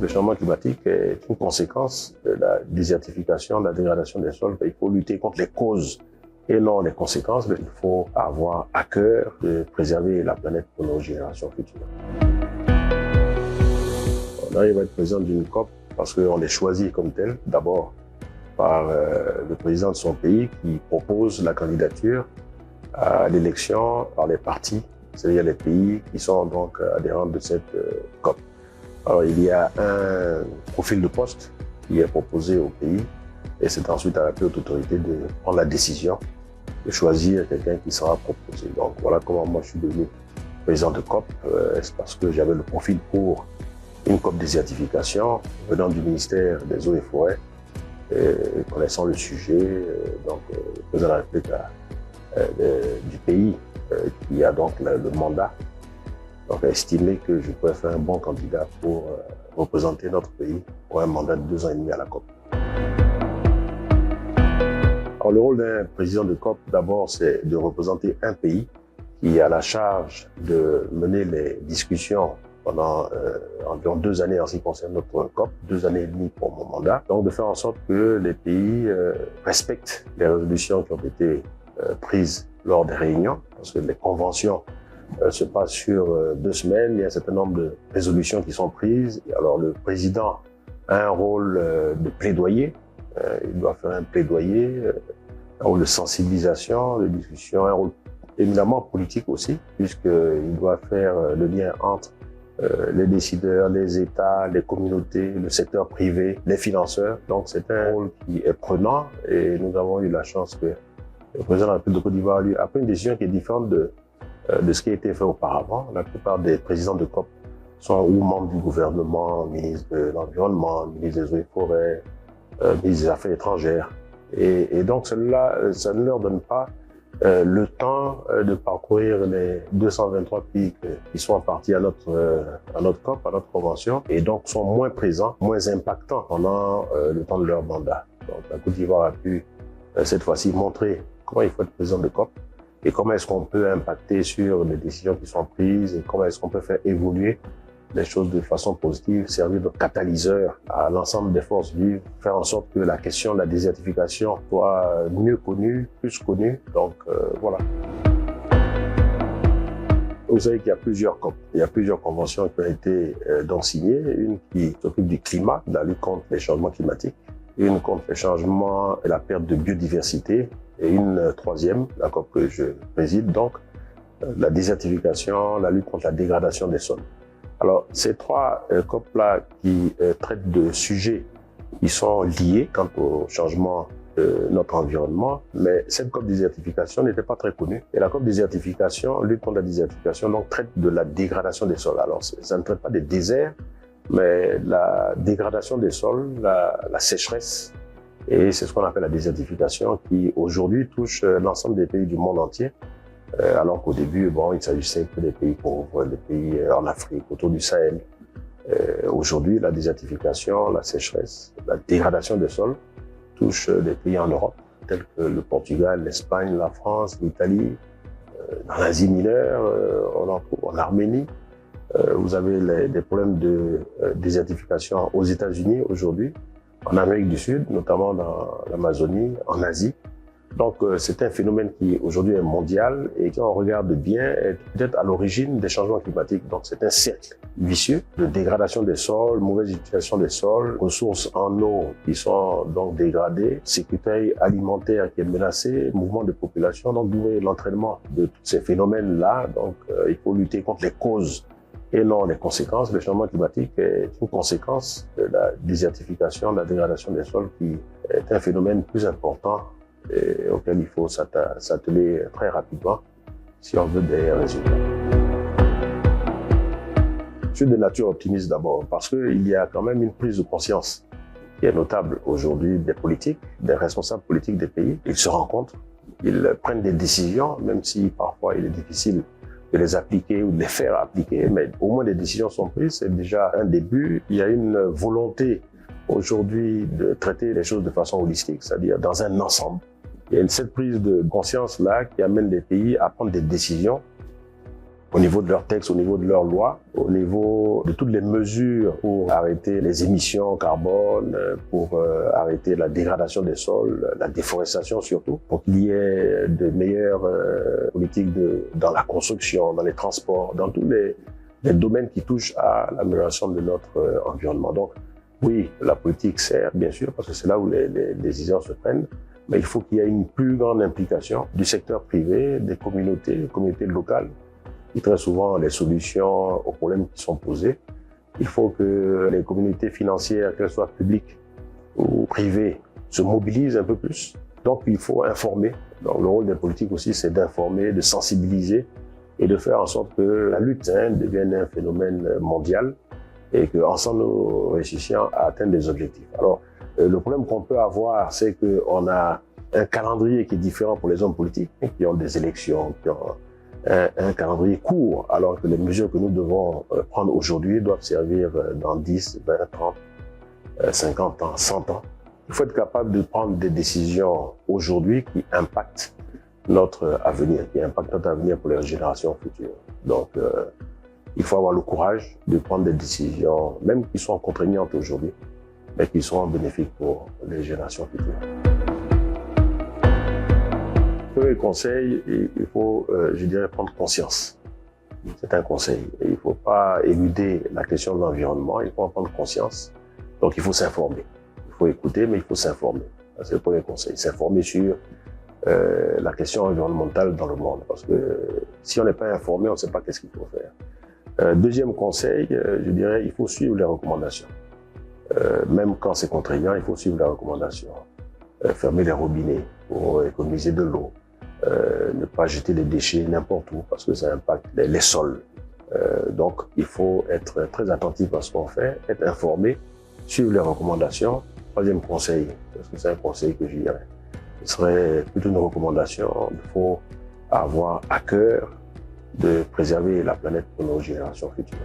Le changement climatique est une conséquence de la désertification, de la dégradation des sols. Il faut lutter contre les causes et non les conséquences. Il faut avoir à cœur de préserver la planète pour nos générations futures. On arrive à être président d'une COP parce qu'on est choisi comme tel, d'abord par le président de son pays qui propose la candidature à l'élection par les partis, c'est-à-dire les pays qui sont donc adhérents de cette COP. Alors il y a un profil de poste qui est proposé au pays et c'est ensuite à la plus haute autorité de prendre la décision de choisir quelqu'un qui sera proposé. Donc voilà comment moi je suis devenu président de COP. C'est parce que j'avais le profil pour une COP désertification venant du ministère des Eaux et Forêts, connaissant le sujet, donc le président de la République du pays qui a donc le mandat, donc a estimé que je pouvais faire un bon candidat pour représenter notre pays pour un mandat de 2 ans et demi à la COP. Alors, le rôle d'un président de COP, d'abord, c'est de représenter un pays qui a la charge de mener les discussions pendant environ 2 années en ce qui concerne notre COP, 2 années et demie pour mon mandat. Donc, de faire en sorte que les pays respectent les résolutions qui ont été prises lors des réunions, parce que les conventions se passent sur 2 semaines. Il y a un certain nombre de résolutions qui sont prises. Et alors, le président a un rôle de plaidoyer. Il doit faire un plaidoyer, un rôle de sensibilisation, de discussion, un rôle éminemment politique aussi, puisqu'il doit faire le lien entre les décideurs, les États, les communautés, le secteur privé, les financeurs. Donc c'est un rôle qui est prenant et nous avons eu la chance que le président de la République de Côte d'Ivoire a pris une décision qui est différente de ce qui a été fait auparavant. La plupart des présidents de COP sont ou membres du gouvernement, ministre de l'Environnement, ministre des Eaux et Forêts, ministre des Affaires étrangères. Et donc ça ne leur donne pas le temps de parcourir les 223 pays qui sont partis à notre COP, à notre convention, et donc sont moins présents, moins impactants pendant le temps de leur mandat. Donc la Côte d'Ivoire a pu cette fois-ci montrer comment il faut être président de COP et comment est-ce qu'on peut impacter sur les décisions qui sont prises et comment est-ce qu'on peut faire évoluer les choses de façon positive, servir de catalyseur à l'ensemble des forces vives, faire en sorte que la question de la désertification soit mieux connue, plus connue. Donc voilà. Vous savez qu'il y a plusieurs COP, il y a plusieurs conventions qui ont été donc signées, une qui s'occupe du climat, de la lutte contre les changements climatiques, une contre les changements et la perte de biodiversité, et une troisième, la COP que je préside, donc la désertification, la lutte contre la dégradation des sols. Alors, ces 3 COP-là qui traitent de sujets qui sont liés quant au changement de notre environnement, mais cette COP désertification n'était pas très connue. Et la COP désertification, lutte contre la désertification, donc traite de la dégradation des sols. Alors, ça ne traite pas des déserts, mais la dégradation des sols, la sécheresse, et c'est ce qu'on appelle la désertification qui aujourd'hui touche l'ensemble des pays du monde entier. Alors qu'au début, bon, il s'agissait que des pays pauvres, des pays en Afrique, autour du Sahel. Aujourd'hui, la désertification, la sécheresse, la dégradation des sols touche des pays en Europe, tels que le Portugal, l'Espagne, la France, l'Italie, dans l'Asie mineure, en Arménie. Vous avez des problèmes de désertification aux États-Unis aujourd'hui, en Amérique du Sud, notamment dans l'Amazonie, en Asie. Donc c'est un phénomène qui aujourd'hui est mondial et qui, on regarde bien, est peut-être à l'origine des changements climatiques. Donc c'est un cercle vicieux de dégradation des sols, mauvaise utilisation des sols, ressources en eau qui sont donc dégradées, sécurité alimentaire qui est menacée, mouvement de population. Donc vous voyez l'entraînement de tous ces phénomènes-là. Donc il faut lutter contre les causes et non les conséquences. Le changement climatique est une conséquence de la désertification, de la dégradation des sols qui est un phénomène plus important et auquel il faut s'atteler très rapidement si on veut des résultats. Je suis de nature optimiste d'abord parce qu'il y a quand même une prise de conscience qui est notable aujourd'hui des politiques, des responsables politiques des pays. Ils se rencontrent, ils prennent des décisions, même si parfois il est difficile de les appliquer ou de les faire appliquer, mais au moins des décisions sont prises, c'est déjà un début. Il y a une volonté aujourd'hui de traiter les choses de façon holistique, c'est-à-dire dans un ensemble. Il y a cette prise de conscience-là qui amène les pays à prendre des décisions au niveau de leurs textes, au niveau de leurs lois, au niveau de toutes les mesures pour arrêter les émissions carbone, pour arrêter la dégradation des sols, la déforestation surtout, pour qu'il y ait de meilleures politiques dans la construction, dans les transports, dans tous les domaines qui touchent à l'amélioration de notre environnement. Donc, oui, la politique sert, bien sûr, parce que c'est là où les décisions se prennent, mais il faut qu'il y ait une plus grande implication du secteur privé, des communautés locales, qui très souvent les solutions aux problèmes qui sont posés. Il faut que les communautés financières, qu'elles soient publiques ou privées, se mobilisent un peu plus. Donc, il faut informer. Donc, le rôle des politiques aussi, c'est d'informer, de sensibiliser et de faire en sorte que la lutte devienne un phénomène mondial et qu'ensemble, nous réussissions à atteindre des objectifs. Alors, le problème qu'on peut avoir, c'est qu'on a un calendrier qui est différent pour les hommes politiques, qui ont des élections, qui ont un calendrier court, alors que les mesures que nous devons prendre aujourd'hui doivent servir dans 10, 20, 30, 50 ans, 100 ans. Il faut être capable de prendre des décisions aujourd'hui qui impactent notre avenir, pour les générations futures. Donc, il faut avoir le courage de prendre des décisions, même qui sont contraignantes aujourd'hui, mais qui seront bénéfiques pour les générations futures. Premier conseil, il faut, je dirais, prendre conscience. C'est un conseil. Il ne faut pas éluder la question de l'environnement, il faut en prendre conscience. Donc, il faut s'informer. Il faut écouter, mais il faut s'informer. C'est le premier conseil. S'informer sur la question environnementale dans le monde. Parce que si on n'est pas informé, on ne sait pas qu'est-ce qu'il faut faire. Deuxième conseil, je dirais, il faut suivre les recommandations. Même quand c'est contraignant, il faut suivre les recommandations. Fermer les robinets pour économiser de l'eau. Ne pas jeter les déchets n'importe où parce que ça impacte les sols. Donc, il faut être très attentif à ce qu'on fait, être informé, suivre les recommandations. Troisième conseil, parce que c'est un conseil que je dirais, ce serait plutôt une recommandation. Il faut avoir à cœur de préserver la planète pour nos générations futures.